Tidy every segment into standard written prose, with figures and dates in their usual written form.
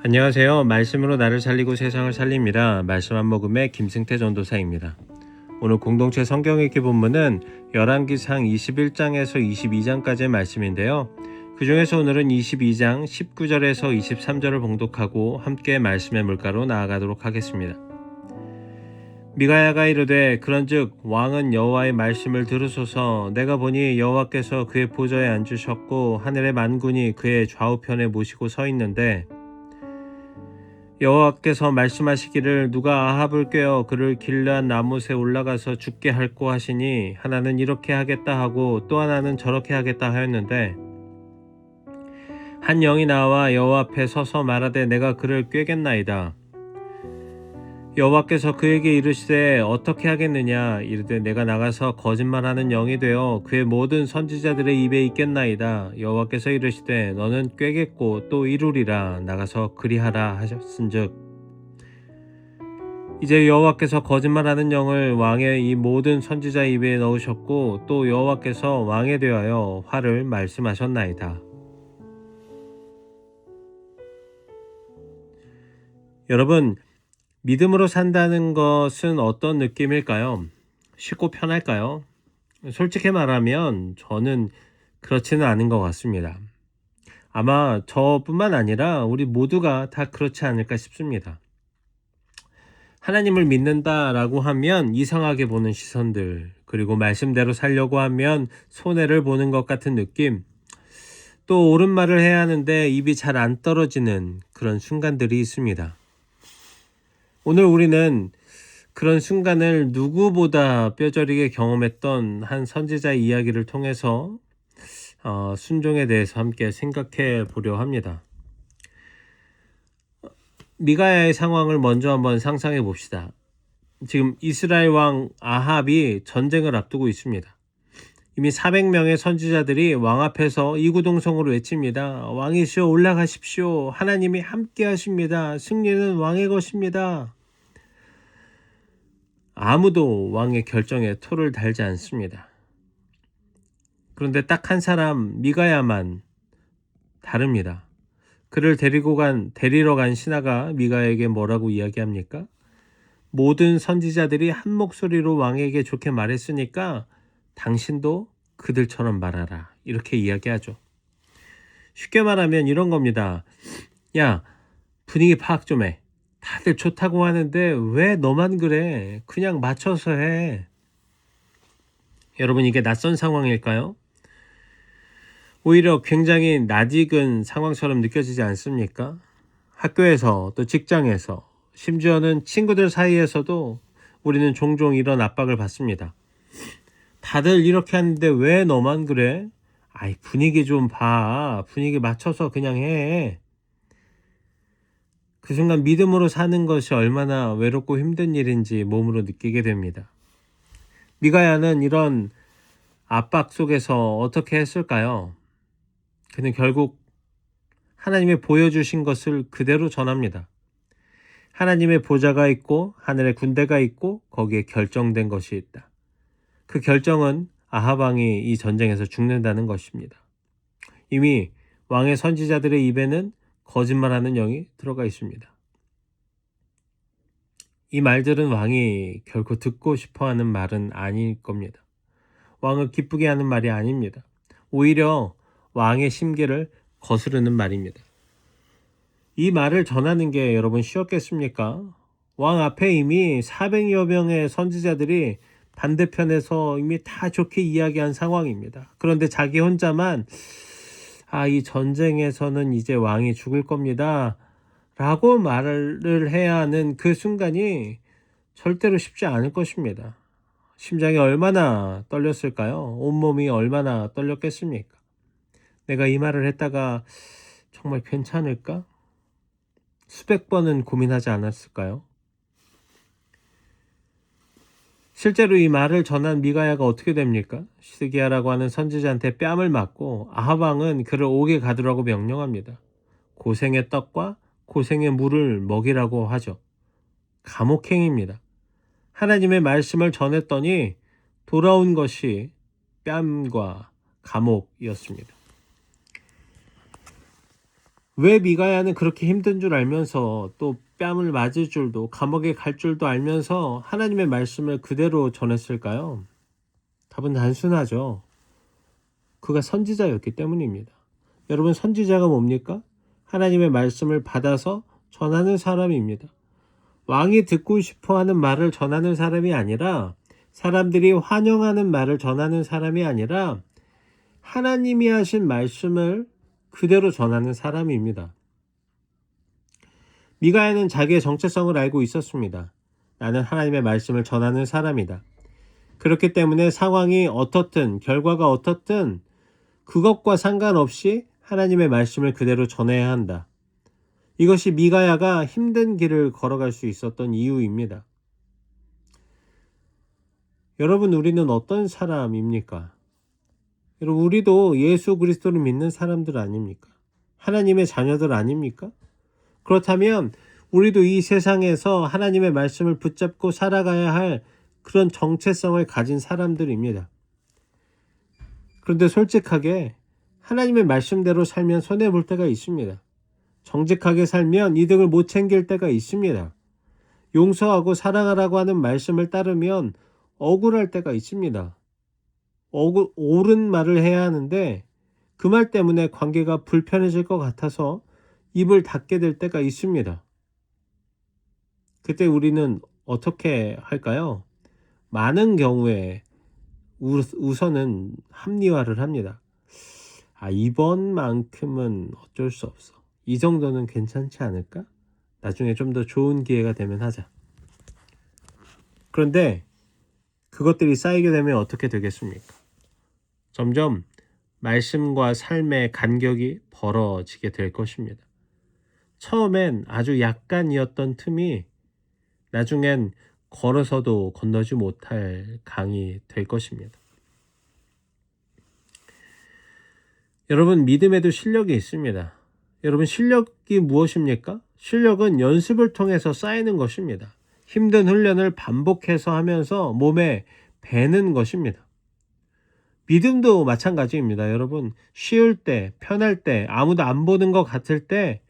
안녕하세요. 말씀으로 나를 살리고 세상을 살립니다. 말씀 한 모금의 김승태 전도사입니다. 오늘 공동체 성경 읽기 본문은 열왕기상 21장에서 22장까지의 말씀인데요. 그 중에서 오늘은 22장 19절에서 23절을 봉독하고 함께 말씀의 물가로 나아가도록 하겠습니다. 미가야가 이르되 그런즉 왕은 여호와의 말씀을 들으소서. 내가 보니 여호와께서 그의 보좌에 앉으셨고 하늘의 만군이 그의 좌우편에 모시고 서 있는데 여호와께서 말씀하시기를 누가 아합을 꾀어 그를 길르앗 나못에 올라가서 죽게 할꼬 하시니 하나는 이렇게 하겠다 하고 또 하나는 저렇게 하겠다 하였는데 한 영이 나와 여호와 앞에 서서 말하되 내가 그를 꾀겠나이다. 여호와께서 그에게 이르시되 어떻게 하겠느냐. 이르되 내가 나가서 거짓말하는 영이 되어 그의 모든 선지자들의 입에 있겠나이다. 여호와께서 이르시되 너는 꾀겠고 또 이루리라. 나가서 그리하라 하셨은즉 이제 여호와께서 거짓말하는 영을 왕의 이 모든 선지자 입에 넣으셨고 또 여호와께서 왕에 대하여 화를 말씀하셨나이다. 여러분, 믿음으로 산다는 것은 어떤 느낌일까요? 쉽고 편할까요? 솔직히 말하면 저는 그렇지는 않은 것 같습니다. 아마 저뿐만 아니라 우리 모두가 다 그렇지 않을까 싶습니다. 하나님을 믿는다라고 하면 이상하게 보는 시선들, 그리고 말씀대로 살려고 하면 손해를 보는 것 같은 느낌, 또 옳은 말을 해야 하는데 입이 잘 안 떨어지는 그런 순간들이 있습니다. 오늘 우리는 그런 순간을 누구보다 뼈저리게 경험했던 한 선지자의 이야기를 통해서 순종에 대해서 함께 생각해 보려 합니다. 미가야의 상황을 먼저 한번 상상해 봅시다. 지금 이스라엘 왕 아합이 전쟁을 앞두고 있습니다. 이미 400명의 선지자들이 왕 앞에서 이구동성으로 외칩니다. 왕이시여 올라가십시오. 하나님이 함께 하십니다. 승리는 왕의 것입니다. 아무도 왕의 결정에 토를 달지 않습니다. 그런데 딱 한 사람 미가야만 다릅니다. 그를 데리러 간 신하가 미가야에게 뭐라고 이야기합니까? 모든 선지자들이 한 목소리로 왕에게 좋게 말했으니까 당신도 그들처럼 말하라. 이렇게 이야기하죠. 쉽게 말하면 이런 겁니다. 야, 분위기 파악 좀 해. 다들 좋다고 하는데 왜 너만 그래? 그냥 맞춰서 해. 여러분, 이게 낯선 상황일까요? 오히려 굉장히 낯익은 상황처럼 느껴지지 않습니까? 학교에서 또 직장에서 심지어는 친구들 사이에서도 우리는 종종 이런 압박을 받습니다. 다들 이렇게 하는데 왜 너만 그래? 아이, 분위기 좀 봐. 분위기 맞춰서 그냥 해. 그 순간 믿음으로 사는 것이 얼마나 외롭고 힘든 일인지 몸으로 느끼게 됩니다. 미가야는 이런 압박 속에서 어떻게 했을까요? 그는 결국 하나님이 보여주신 것을 그대로 전합니다. 하나님의 보좌가 있고 하늘의 군대가 있고 거기에 결정된 것이 있다. 그 결정은 아합 왕이 이 전쟁에서 죽는다는 것입니다. 이미 왕의 선지자들의 입에는 거짓말하는 영이 들어가 있습니다. 이 말들은 왕이 결코 듣고 싶어하는 말은 아닐 겁니다. 왕을 기쁘게 하는 말이 아닙니다. 오히려 왕의 심기를 거스르는 말입니다. 이 말을 전하는 게 여러분 쉬웠겠습니까? 왕 앞에 이미 400여 명의 선지자들이 반대편에서 이미 다 좋게 이야기한 상황입니다. 그런데 자기 혼자만 이 전쟁에서는 이제 왕이 죽을 겁니다. 라고 말을 해야 하는 그 순간이 절대로 쉽지 않을 것입니다. 심장이 얼마나 떨렸을까요? 온몸이 얼마나 떨렸겠습니까? 내가 이 말을 했다가 정말 괜찮을까? 수백 번은 고민하지 않았을까요? 실제로 이 말을 전한 미가야가 어떻게 됩니까? 시드기야라고 하는 선지자한테 뺨을 맞고 아합 왕은 그를 옥에 가두라고 명령합니다. 고생의 떡과 고생의 물을 먹이라고 하죠. 감옥행입니다. 하나님의 말씀을 전했더니 돌아온 것이 뺨과 감옥이었습니다. 왜 미가야는 그렇게 힘든 줄 알면서 또 뺨을 맞을 줄도 감옥에 갈 줄도 알면서 하나님의 말씀을 그대로 전했을까요? 답은 단순하죠. 그가 선지자였기 때문입니다. 여러분, 선지자가 뭡니까? 하나님의 말씀을 받아서 전하는 사람입니다. 왕이 듣고 싶어 하는 말을 전하는 사람이 아니라, 사람들이 환영하는 말을 전하는 사람이 아니라 하나님이 하신 말씀을 그대로 전하는 사람입니다. 미가야는 자기의 정체성을 알고 있었습니다. 나는 하나님의 말씀을 전하는 사람이다. 그렇기 때문에 상황이 어떻든 결과가 어떻든 그것과 상관없이 하나님의 말씀을 그대로 전해야 한다. 이것이 미가야가 힘든 길을 걸어갈 수 있었던 이유입니다. 여러분, 우리는 어떤 사람입니까? 여러분, 우리도 예수 그리스도를 믿는 사람들 아닙니까? 하나님의 자녀들 아닙니까? 그렇다면 우리도 이 세상에서 하나님의 말씀을 붙잡고 살아가야 할 그런 정체성을 가진 사람들입니다. 그런데 솔직하게 하나님의 말씀대로 살면 손해볼 때가 있습니다. 정직하게 살면 이득을 못 챙길 때가 있습니다. 용서하고 사랑하라고 하는 말씀을 따르면 억울할 때가 있습니다. 옳은 말을 해야 하는데 그 말 때문에 관계가 불편해질 것 같아서 입을 닫게 될 때가 있습니다. 그때 우리는 어떻게 할까요? 많은 경우에 우선은 합리화를 합니다. 이번만큼은 어쩔 수 없어. 이 정도는 괜찮지 않을까? 나중에 좀 더 좋은 기회가 되면 하자. 그런데 그것들이 쌓이게 되면 어떻게 되겠습니까? 점점 말씀과 삶의 간격이 벌어지게 될 것입니다. 처음엔 아주 약간이었던 틈이 나중엔 걸어서도 건너지 못할 강이 될 것입니다. 여러분, 믿음에도 실력이 있습니다. 여러분, 실력이 무엇입니까? 실력은 연습을 통해서 쌓이는 것입니다. 힘든 훈련을 반복해서 하면서 몸에 배는 것입니다. 믿음도 마찬가지입니다. 여러분, 쉬울 때, 편할 때, 아무도 안 보는 것 같을 때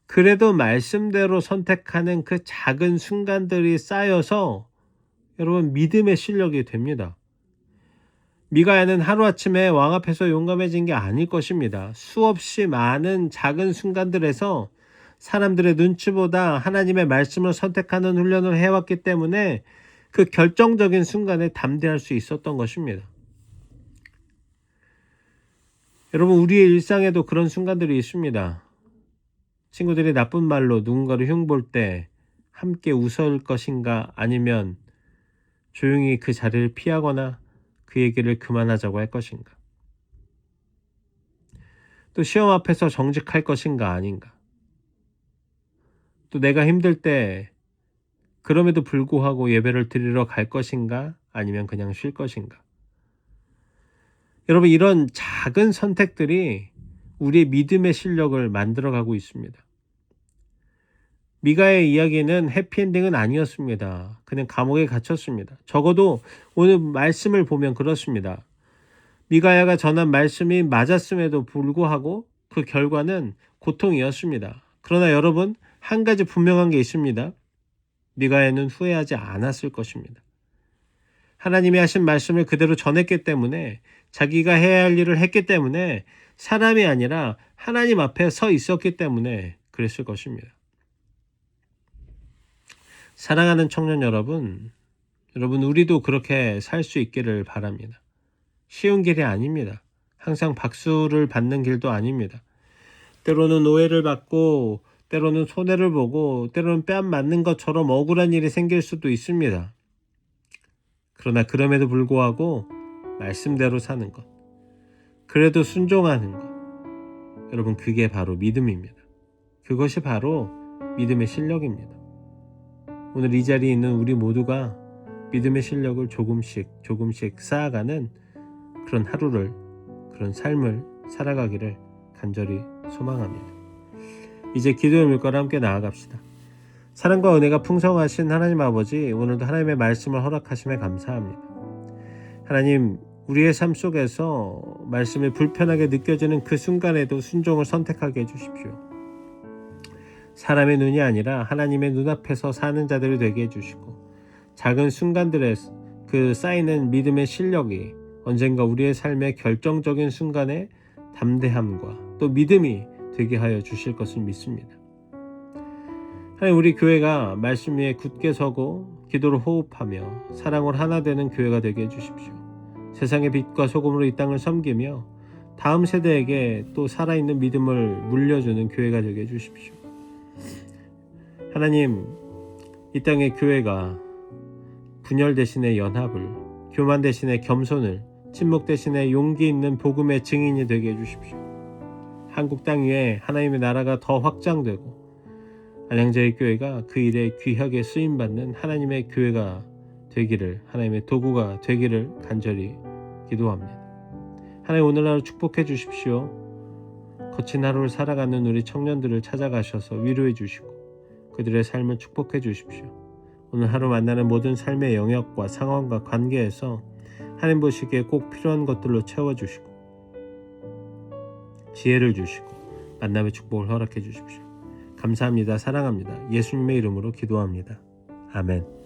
그래도 말씀대로 선택하는 그 작은 순간들이 쌓여서 여러분, 믿음의 실력이 됩니다. 미가야는 하루아침에 왕 앞에서 용감해진 게 아닐 것입니다. 수없이 많은 작은 순간들에서 사람들의 눈치보다 하나님의 말씀을 선택하는 훈련을 해왔기 때문에 그 결정적인 순간에 담대할 수 있었던 것입니다. 여러분, 우리의 일상에도 그런 순간들이 있습니다. 친구들이 나쁜 말로 누군가를 흉볼 때 함께 웃을 것인가, 아니면 조용히 그 자리를 피하거나 그 얘기를 그만하자고 할 것인가. 또 시험 앞에서 정직할 것인가 아닌가. 또 내가 힘들 때 그럼에도 불구하고 예배를 드리러 갈 것인가, 아니면 그냥 쉴 것인가. 여러분, 이런 작은 선택들이 우리의 믿음의 실력을 만들어가고 있습니다. 미가의 이야기는 해피엔딩은 아니었습니다. 그는 감옥에 갇혔습니다. 적어도 오늘 말씀을 보면 그렇습니다. 미가야가 전한 말씀이 맞았음에도 불구하고 그 결과는 고통이었습니다. 그러나 여러분, 한 가지 분명한 게 있습니다. 미가야는 후회하지 않았을 것입니다. 하나님이 하신 말씀을 그대로 전했기 때문에, 자기가 해야 할 일을 했기 때문에, 사람이 아니라 하나님 앞에 서 있었기 때문에 그랬을 것입니다. 사랑하는 청년 여러분, 우리도 그렇게 살 수 있기를 바랍니다. 쉬운 길이 아닙니다. 항상 박수를 받는 길도 아닙니다. 때로는 오해를 받고, 때로는 손해를 보고, 때로는 뺨 맞는 것처럼 억울한 일이 생길 수도 있습니다. 그러나 그럼에도 불구하고 말씀대로 사는 것, 그래도 순종하는 것, 여러분, 그게 바로 믿음입니다. 그것이 바로 믿음의 실력입니다. 오늘 이 자리에 있는 우리 모두가 믿음의 실력을 조금씩 쌓아가는 그런 하루를, 그런 삶을 살아가기를 간절히 소망합니다. 이제 기도의 물가로 함께 나아갑시다. 사랑과 은혜가 풍성하신 하나님 아버지, 오늘도 하나님의 말씀을 허락하심에 감사합니다. 하나님, 우리의 삶 속에서 말씀이 불편하게 느껴지는 그 순간에도 순종을 선택하게 해주십시오. 사람의 눈이 아니라 하나님의 눈앞에서 사는 자들이 되게 해주시고, 작은 순간들에 그 쌓이는 믿음의 실력이 언젠가 우리의 삶의 결정적인 순간에 담대함과 또 믿음이 되게 하여 주실 것을 믿습니다. 하나님, 우리 교회가 말씀 위에 굳게 서고 기도로 호흡하며 사랑으로 하나 되는 교회가 되게 해주십시오. 세상의 빛과 소금으로 이 땅을 섬기며 다음 세대에게 또 살아있는 믿음을 물려주는 교회가 되게 해주십시오. 하나님, 이 땅의 교회가 분열 대신에 연합을, 교만 대신에 겸손을, 침묵 대신에 용기 있는 복음의 증인이 되게 해주십시오. 한국 땅 위에 하나님의 나라가 더 확장되고 안양자의 교회가 그 일에 귀하게 쓰임받는 하나님의 교회가 되기를, 하나님의 도구가 되기를 간절히 기도합니다. 하나님, 오늘 하루 축복해 주십시오. 거친 하루를 살아가는 우리 청년들을 찾아가셔서 위로해 주시고 그들의 삶을 축복해 주십시오. 오늘 하루 만나는 모든 삶의 영역과 상황과 관계에서 하나님 보시기에 꼭 필요한 것들로 채워주시고 지혜를 주시고 만남의 축복을 허락해 주십시오. 감사합니다. 사랑합니다. 예수님의 이름으로 기도합니다. 아멘.